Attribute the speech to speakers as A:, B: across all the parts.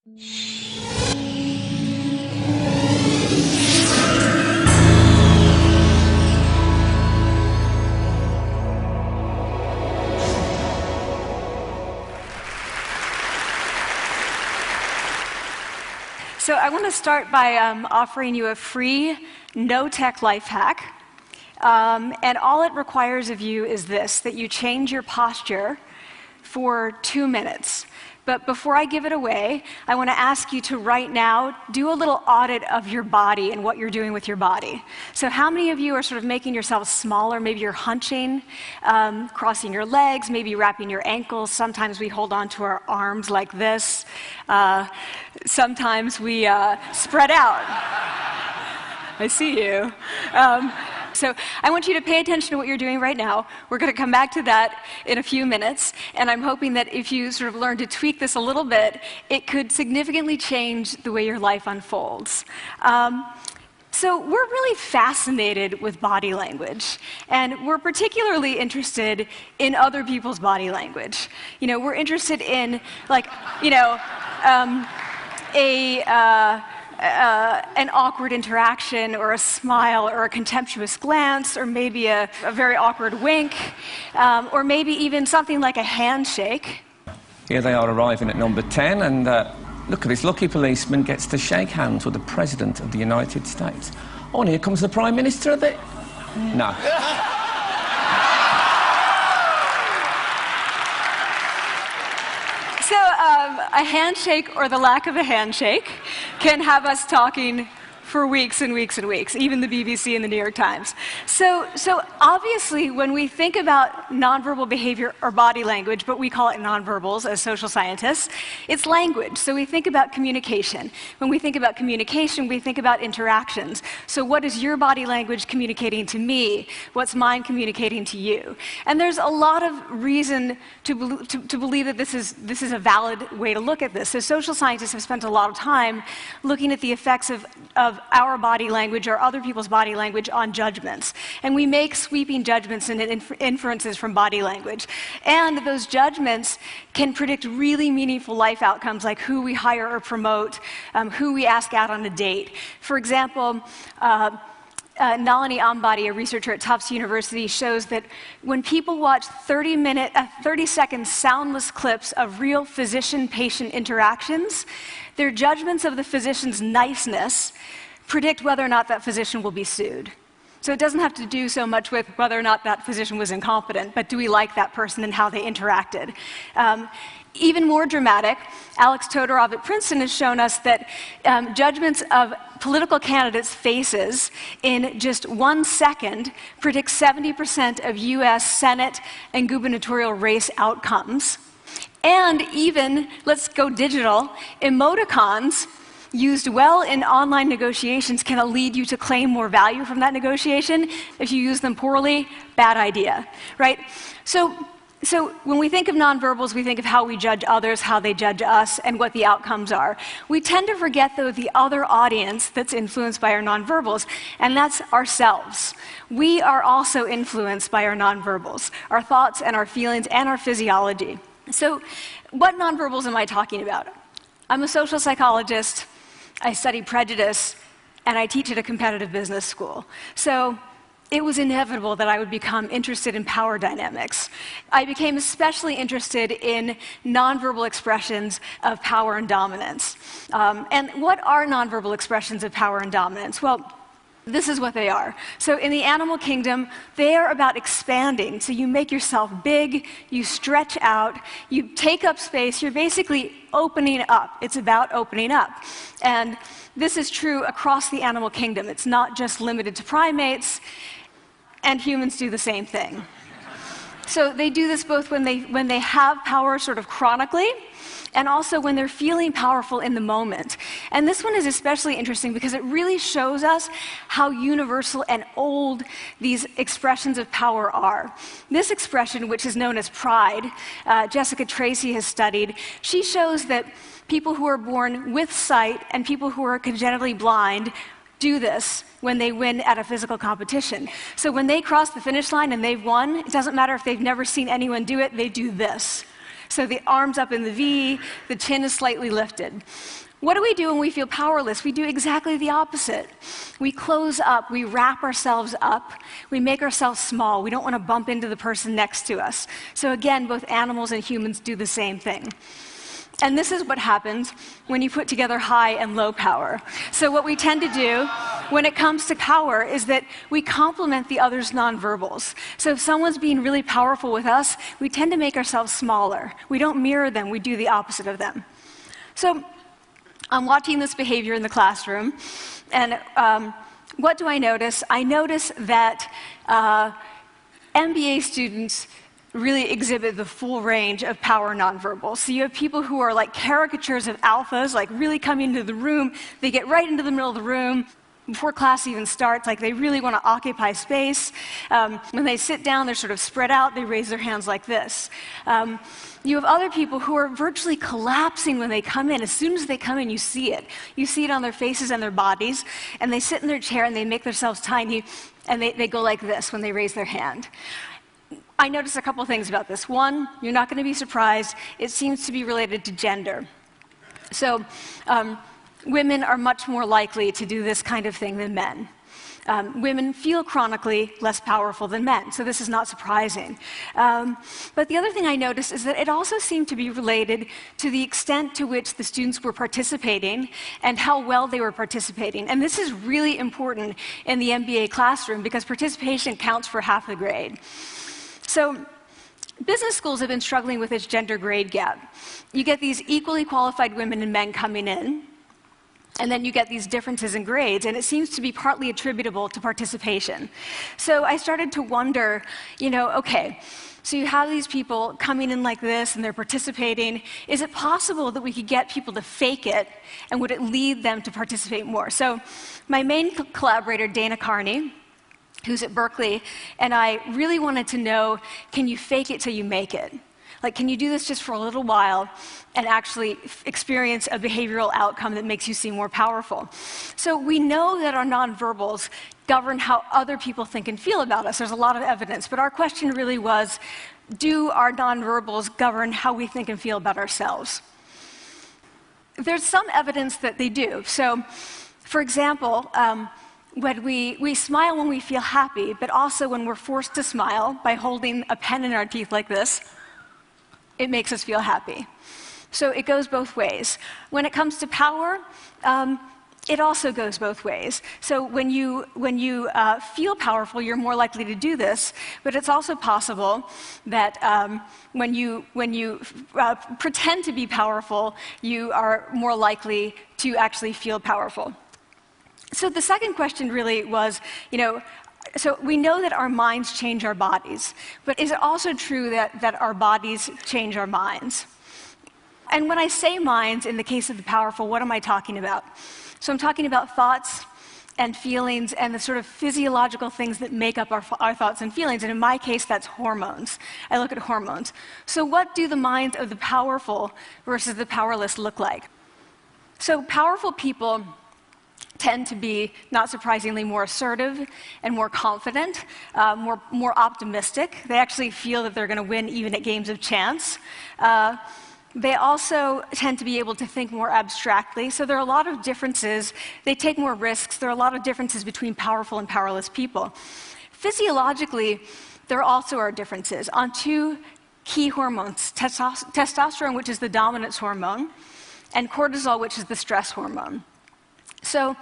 A: So I want to start by offering you a free, no-tech life hack. And all it requires of you is this, that you change your posture for 2 minutes. But before I give it away, I want to ask you to right now do a little audit of your body and what you're doing with your body. So how many of you are sort of making yourselves smaller? Maybe you're hunching, crossing your legs, maybe wrapping your ankles. Sometimes we hold on to our arms like this. Sometimes we spread out. I see you. So I want you to pay attention to what you're doing right now. We're going to come back to that in a few minutes, and I'm hoping that if you sort of learn to tweak this a little bit, it could significantly change the way your life unfolds. So we're really fascinated with body language, and we're particularly interested in other people's body language. You know, we're interested in, like, you know, an awkward interaction, or a smile, or a contemptuous glance, or maybe a very awkward wink, or maybe even something like a handshake.
B: Here they are arriving at number 10, and look at this lucky policeman gets to shake hands with the President of the United States. Oh, and here comes the Prime Minister of the... No.
A: So a handshake, or the lack of a handshake, can have us talking for weeks and weeks and weeks, even the BBC and the New York Times. So obviously, when we think about nonverbal behavior or body language, but we call it nonverbals as social scientists, it's language. So we think about communication. When we think about communication, we think about interactions. So what is your body language communicating to me? What's mine communicating to you? And there's a lot of reason to believe that this is a valid way to look at this. So social scientists have spent a lot of time looking at the effects of our body language or other people's body language on judgments. And we make sweeping judgments and inferences from body language. And those judgments can predict really meaningful life outcomes, like who we hire or promote, who we ask out on a date. For example, Nalini Ambady, a researcher at Tufts University, shows that when people watch 30-second soundless clips of real physician-patient interactions, their judgments of the physician's niceness predict whether or not that physician will be sued. So it doesn't have to do so much with whether or not that physician was incompetent, but do we like that person and how they interacted? Even more dramatic, Alex Todorov at Princeton has shown us that judgments of political candidates' faces in just 1 second predict 70% of US Senate and gubernatorial race outcomes. And even, let's go digital, emoticons used well in online negotiations can lead you to claim more value from that negotiation. If you use them poorly, bad idea, right? So when we think of nonverbals, we think of how we judge others, how they judge us, and what the outcomes are. We tend to forget, though, the other audience that's influenced by our nonverbals, and that's ourselves. We are also influenced by our nonverbals, our thoughts and our feelings and our physiology. So what nonverbals am I talking about? I'm a social psychologist. I study prejudice, and I teach at a competitive business school. So it was inevitable that I would become interested in power dynamics. I became especially interested in nonverbal expressions of power and dominance. And what are nonverbal expressions of power and dominance? Well, this is what they are. So in the animal kingdom, they are about expanding. So you make yourself big, you stretch out, you take up space, you're basically opening up. It's about opening up. And this is true across the animal kingdom. It's not just limited to primates, and humans do the same thing. So they do this both when they have power sort of chronically, and also when they're feeling powerful in the moment. And this one is especially interesting because it really shows us how universal and old these expressions of power are. This expression, which is known as pride, Jessica Tracy has studied, she shows that people who are born with sight and people who are congenitally blind do this when they win at a physical competition. So when they cross the finish line and they've won, it doesn't matter if they've never seen anyone do it, they do this. So the arms up in the V, the chin is slightly lifted. What do we do when we feel powerless? We do exactly the opposite. We close up, we wrap ourselves up, we make ourselves small. We don't want to bump into the person next to us. So again, both animals and humans do the same thing. And this is what happens when you put together high and low power. So what we tend to do when it comes to power is that we complement the other's nonverbals. So if someone's being really powerful with us, we tend to make ourselves smaller. We don't mirror them, we do the opposite of them. So I'm watching this behavior in the classroom, and what do I notice? I notice that MBA students really exhibit the full range of power nonverbals. So you have people who are like caricatures of alphas, like really coming into the room. They get right into the middle of the room before class even starts, like they really want to occupy space. When they sit down, they're sort of spread out. They raise their hands like this. You have other people who are virtually collapsing when they come in. As soon as they come in, you see it. You see it on their faces and their bodies, and they sit in their chair and they make themselves tiny, and they go like this when they raise their hand. I noticed a couple things about this. One, you're not going to be surprised. It seems to be related to gender. So women are much more likely to do this kind of thing than men. Women feel chronically less powerful than men, so this is not surprising. But the other thing I noticed is that it also seemed to be related to the extent to which the students were participating and how well they were participating. And this is really important in the MBA classroom because participation counts for half the grade. So business schools have been struggling with this gender grade gap. You get these equally qualified women and men coming in, and then you get these differences in grades, and it seems to be partly attributable to participation. So I started to wonder, okay, so you have these people coming in like this, and they're participating. Is it possible that we could get people to fake it, and would it lead them to participate more? So my main collaborator, Dana Carney, who's at Berkeley, and I really wanted to know, can you fake it till you make it? Like, can you do this just for a little while and actually experience a behavioral outcome that makes you seem more powerful? So we know that our nonverbals govern how other people think and feel about us. There's a lot of evidence, but our question really was, do our nonverbals govern how we think and feel about ourselves? There's some evidence that they do. So, for example, when we smile when we feel happy, but also when we're forced to smile by holding a pen in our teeth like this, it makes us feel happy. So it goes both ways. When it comes to power, it also goes both ways. So when you feel powerful, you're more likely to do this, but it's also possible that when you pretend to be powerful, you are more likely to actually feel powerful. So the second question really was, so we know that our minds change our bodies, but is it also true that our bodies change our minds? And when I say minds, in the case of the powerful, what am I talking about? So I'm talking about thoughts and feelings and the sort of physiological things that make up our thoughts and feelings. And in my case, that's hormones. I look at hormones. So what do the minds of the powerful versus the powerless look like? So powerful people tend to be, not surprisingly, more assertive and more confident, more optimistic. They actually feel that they're going to win even at games of chance. They also tend to be able to think more abstractly. So there are a lot of differences. They take more risks. There are a lot of differences between powerful and powerless people. Physiologically, there also are differences on two key hormones, testosterone, which is the dominance hormone, and cortisol, which is the stress hormone. So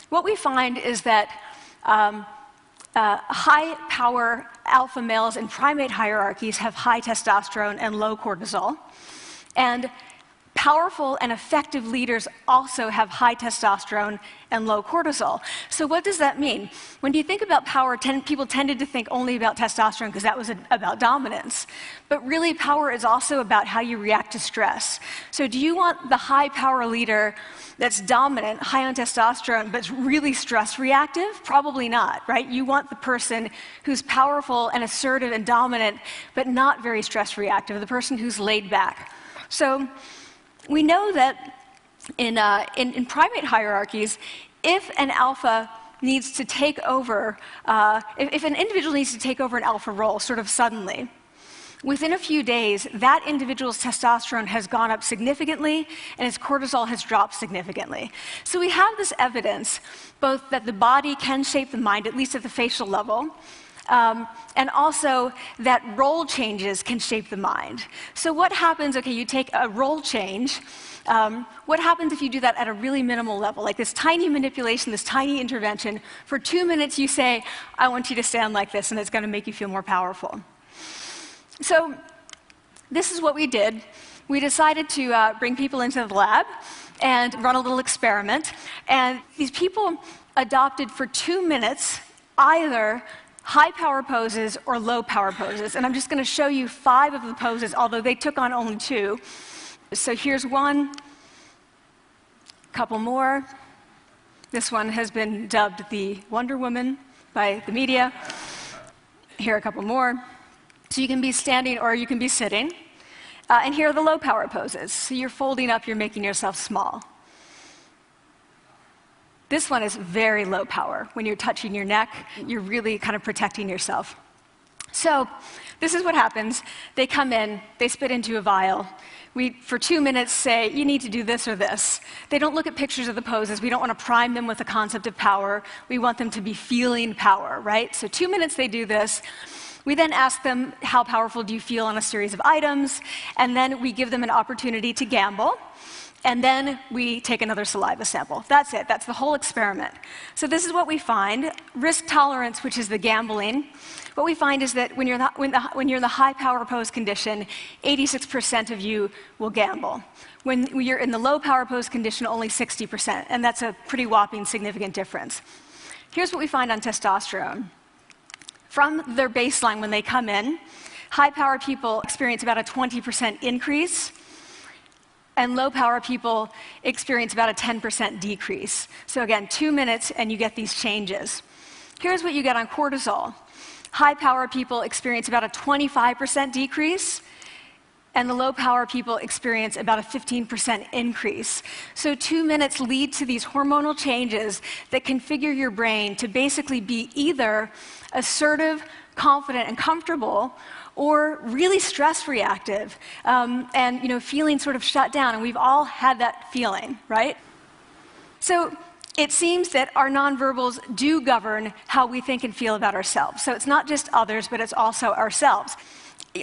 A: what we find is that high-power alpha males in primate hierarchies have high testosterone and low cortisol. And powerful and effective leaders also have high testosterone and low cortisol. So what does that mean? When you think about power, people tended to think only about testosterone because that was about dominance. But really, power is also about how you react to stress. So do you want the high-power leader that's dominant, high on testosterone, but really stress reactive? Probably not, right? You want the person who's powerful and assertive and dominant, but not very stress reactive, the person who's laid back. So we know that in primate hierarchies, if an alpha needs to take over, if an individual needs to take over an alpha role sort of suddenly, within a few days, that individual's testosterone has gone up significantly and his cortisol has dropped significantly. So we have this evidence, both that the body can shape the mind, at least at the facial level, and also that role changes can shape the mind. So what happens, okay, you take a role change, what happens if you do that at a really minimal level, like this tiny manipulation, this tiny intervention? For 2 minutes you say, I want you to stand like this, and it's going to make you feel more powerful. So this is what we did. We decided to bring people into the lab and run a little experiment. And these people adopted for 2 minutes either high power poses or low power poses. And I'm just going to show you 5 of the poses, although they took on only 2. So here's one, a couple more. This one has been dubbed the Wonder Woman by the media. Here are a couple more. So you can be standing or you can be sitting. And here are the low power poses. So you're folding up, you're making yourself small. This one is very low power. When you're touching your neck, you're really kind of protecting yourself. So this is what happens. They come in, they spit into a vial. We, for 2 minutes, say, you need to do this or this. They don't look at pictures of the poses. We don't want to prime them with the concept of power. We want them to be feeling power, right? So 2 minutes they do this. We then ask them, how powerful do you feel on a series of items? And then we give them an opportunity to gamble. And then we take another saliva sample. That's it. That's the whole experiment. So this is what we find. Risk tolerance, which is the gambling. What we find is that when you're in the high power pose condition, 86% of you will gamble. When you're in the low power pose condition, only 60%. And that's a pretty whopping significant difference. Here's what we find on testosterone. From their baseline when they come in, high power people experience about a 20% increase, and low power people experience about a 10% decrease. So again, 2 minutes and you get these changes. Here's what you get on cortisol. High power people experience about a 25% decrease, and the low power people experience about a 15% increase. So 2 minutes lead to these hormonal changes that configure your brain to basically be either assertive, confident, and comfortable, or really stress reactive, and feeling sort of shut down. And we've all had that feeling, right? So it seems that our nonverbals do govern how we think and feel about ourselves. So it's not just others, but it's also ourselves.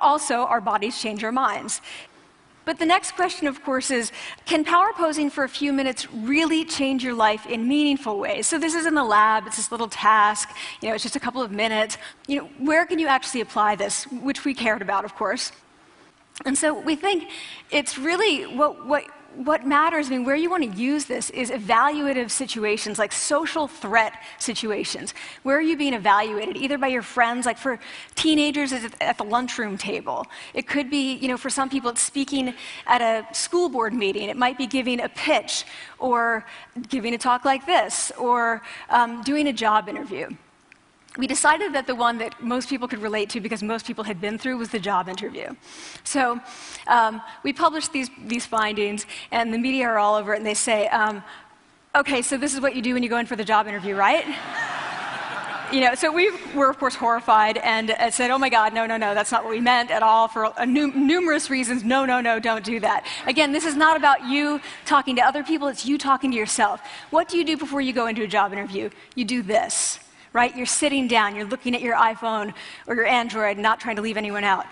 A: Also, our bodies change our minds. But the next question, of course, is, can power posing for a few minutes really change your life in meaningful ways? So this is in the lab, it's this little task, it's just a couple of minutes. Where can you actually apply this, which we cared about, of course. And so we think it's really what matters, where you want to use this is evaluative situations, like social threat situations. Where are you being evaluated? Either by your friends, like for teenagers, it's at the lunchroom table. It could be, for some people, it's speaking at a school board meeting. It might be giving a pitch, or giving a talk like this, or doing a job interview. We decided that the one that most people could relate to, because most people had been through, was the job interview. So we published these findings, and the media are all over it, and they say, okay, so this is what you do when you go in for the job interview, right? So we were, of course, horrified and said, oh my God, no, that's not what we meant at all, for numerous reasons. No, don't do that. Again, this is not about you talking to other people, it's you talking to yourself. What do you do before you go into a job interview? You do this. Right? You're sitting down, you're looking at your iPhone or your Android, not trying to leave anyone out.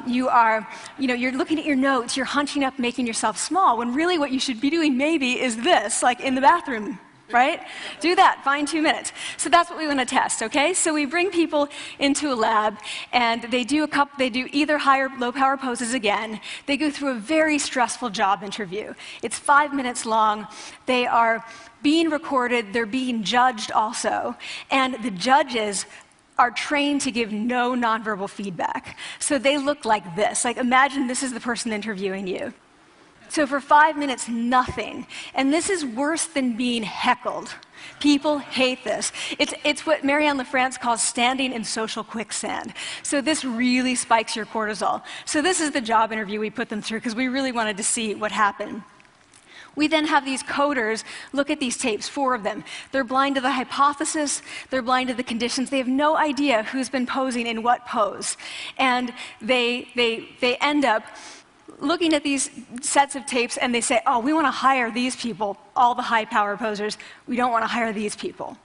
A: You're looking at your notes, you're hunching up, making yourself small, when really what you should be doing maybe is this, like in the bathroom, right? Do that, find 2 minutes. So that's what we want to test, okay? So we bring people into a lab, and they do either high or low power poses again. They go through a very stressful job interview. It's 5 minutes long. They are being recorded, they're being judged also, and the judges are trained to give no nonverbal feedback. So they look like this. Like, imagine this is the person interviewing you. So for 5 minutes, nothing. And this is worse than being heckled. People hate this. It's what Marianne LaFrance calls standing in social quicksand. So this really spikes your cortisol. So this is the job interview we put them through, because we really wanted to see what happened. We then have these coders look at these tapes, 4 of them. They're blind to the hypothesis, they're blind to the conditions. They have no idea who's been posing in what pose. And they end up looking at these sets of tapes and they say, oh, we want to hire these people, all the high power posers. We don't want to hire these people.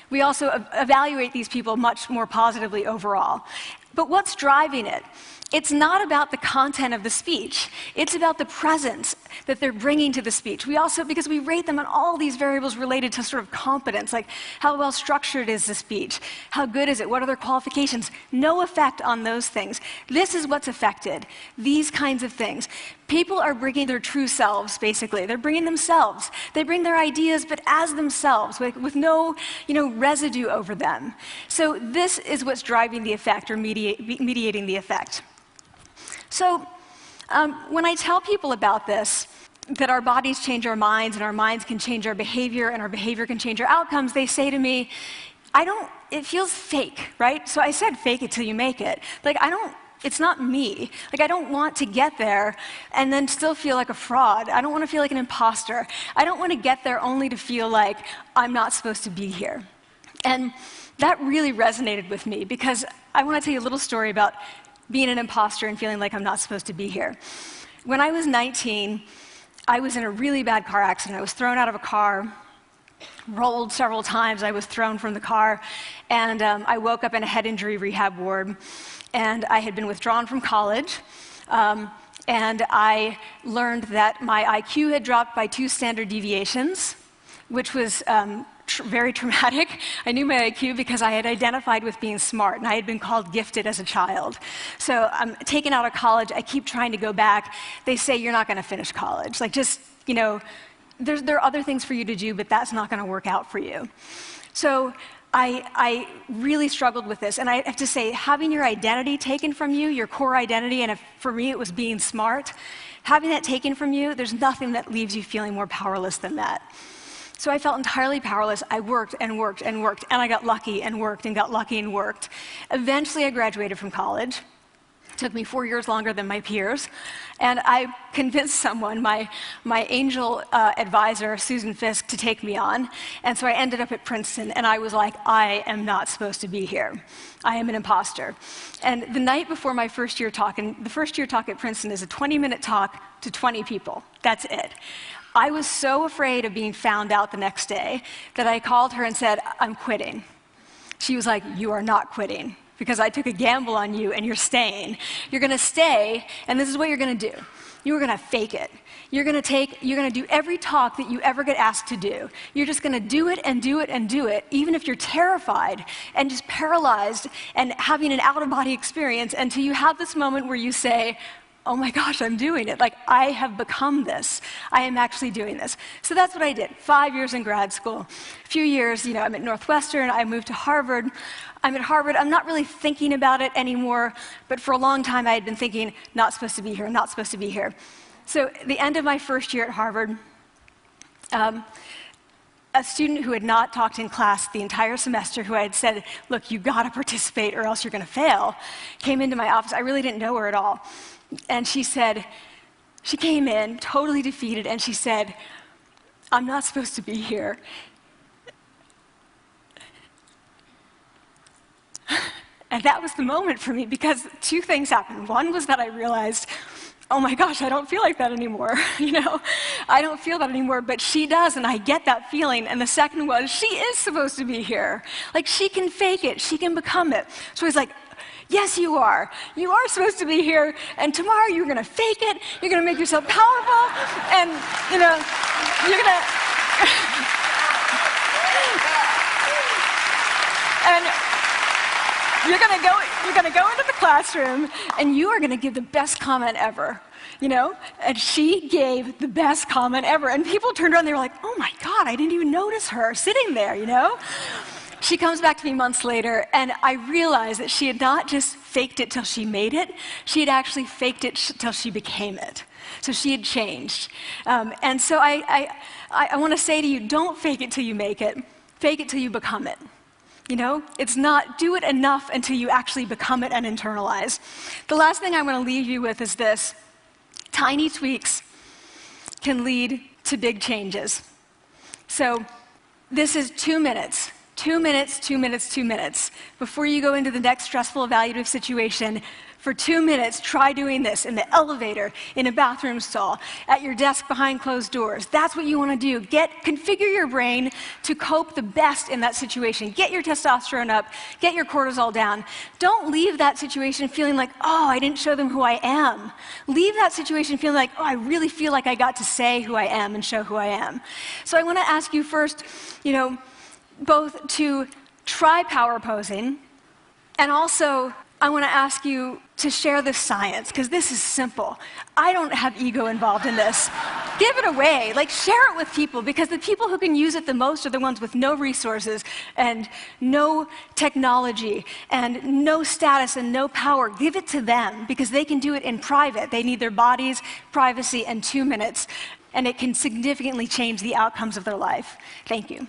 A: We also evaluate these people much more positively overall. But what's driving it? It's not about the content of the speech. It's about the presence that they're bringing to the speech. We also, because we rate them on all these variables related to sort of competence, like how well structured is the speech? How good is it? What are their qualifications? No effect on those things. This is what's affected. These kinds of things. People are bringing their true selves, basically. They're bringing themselves. They bring their ideas, but as themselves, with no, residue over them. So this is what's driving the effect or mediating the effect. So when I tell people about this, that our bodies change our minds and our minds can change our behavior and our behavior can change our outcomes, they say to me, it feels fake, right? So I said fake it till you make it. It's not me. I don't want to get there and then still feel like a fraud. I don't want to feel like an imposter. I don't want to get there only to feel like I'm not supposed to be here. And that really resonated with me because I want to tell you a little story about being an imposter and feeling like I'm not supposed to be here. When I was 19, I was in a really bad car accident. I was thrown out of a car, rolled several times. I was thrown from the car, and I woke up in a head injury rehab ward. And I had been withdrawn from college, and I learned that my IQ had dropped by 2 standard deviations, which was very traumatic. I knew my IQ because I had identified with being smart, and I had been called gifted as a child. So I'm taken out of college. I keep trying to go back. They say, you're not going to finish college. There are other things for you to do, but that's not going to work out for you. So I really struggled with this, and I have to say, having your identity taken from you, your core identity, and for me it was being smart, having that taken from you, there's nothing that leaves you feeling more powerless than that. So I felt entirely powerless. I worked and worked and worked, and I got lucky and worked and got lucky and worked. Eventually I graduated from college. It took me 4 years longer than my peers. And I convinced someone, my angel advisor, Susan Fisk, to take me on. And so I ended up at Princeton, and I was like, I am not supposed to be here. I am an imposter. And the night before my first year talk, and the first year talk at Princeton is a 20-minute talk to 20 people. That's it. I was so afraid of being found out the next day that I called her and said, I'm quitting. She was like, you are not quitting, because I took a gamble on you and you're staying. You're going to stay, and this is what you're going to do. You're going to fake it. You're going to do every talk that you ever get asked to do. You're just going to do it and do it and do it, even if you're terrified and just paralyzed and having an out-of-body experience until you have this moment where you say, oh my gosh, I'm doing it. I have become this. I am actually doing this. So that's what I did. 5 years in grad school. A few years, I'm at Northwestern. I moved to Harvard. I'm at Harvard. I'm not really thinking about it anymore, but for a long time I had been thinking, not supposed to be here, not supposed to be here. So at the end of my first year at Harvard, a student who had not talked in class the entire semester, who I had said, look, you got to participate or else you're going to fail, came into my office. I really didn't know her at all. And she came in totally defeated, and she said, I'm not supposed to be here. And that was the moment for me, because 2 things happened. One was that I realized, oh my gosh, I don't feel like that anymore. I don't feel that anymore, but she does, and I get that feeling. And the second was, she is supposed to be here. She can fake it, she can become it. So he's like, yes, you are. You are supposed to be here, and tomorrow you're going to fake it, you're going to make yourself powerful, and, you're going to... and you're going to go into the classroom, and you are going to give the best comment ever. And she gave the best comment ever. And people turned around, and they were like, oh my God, I didn't even notice her sitting there, She comes back to me months later, and I realized that she had not just faked it till she made it, she had actually faked it till she became it. So she had changed. And so I want to say to you, don't fake it till you make it. Fake it till you become it. It's not do it enough until you actually become it and internalize. The last thing I want to leave you with is this. Tiny tweaks can lead to big changes. So this is 2 minutes. 2 minutes, 2 minutes, 2 minutes. Before you go into the next stressful, evaluative situation, for 2 minutes, try doing this in the elevator, in a bathroom stall, at your desk behind closed doors. That's what you want to do. Configure your brain to cope the best in that situation. Get your testosterone up, get your cortisol down. Don't leave that situation feeling like, oh, I didn't show them who I am. Leave that situation feeling like, oh, I really feel like I got to say who I am and show who I am. So I want to ask you first, both to try power posing, and also I want to ask you to share the science, because this is simple. I don't have ego involved in this. Give it away. Share it with people, because the people who can use it the most are the ones with no resources and no technology and no status and no power. Give it to them, because they can do it in private. They need their bodies, privacy, and 2 minutes, and it can significantly change the outcomes of their life. Thank you.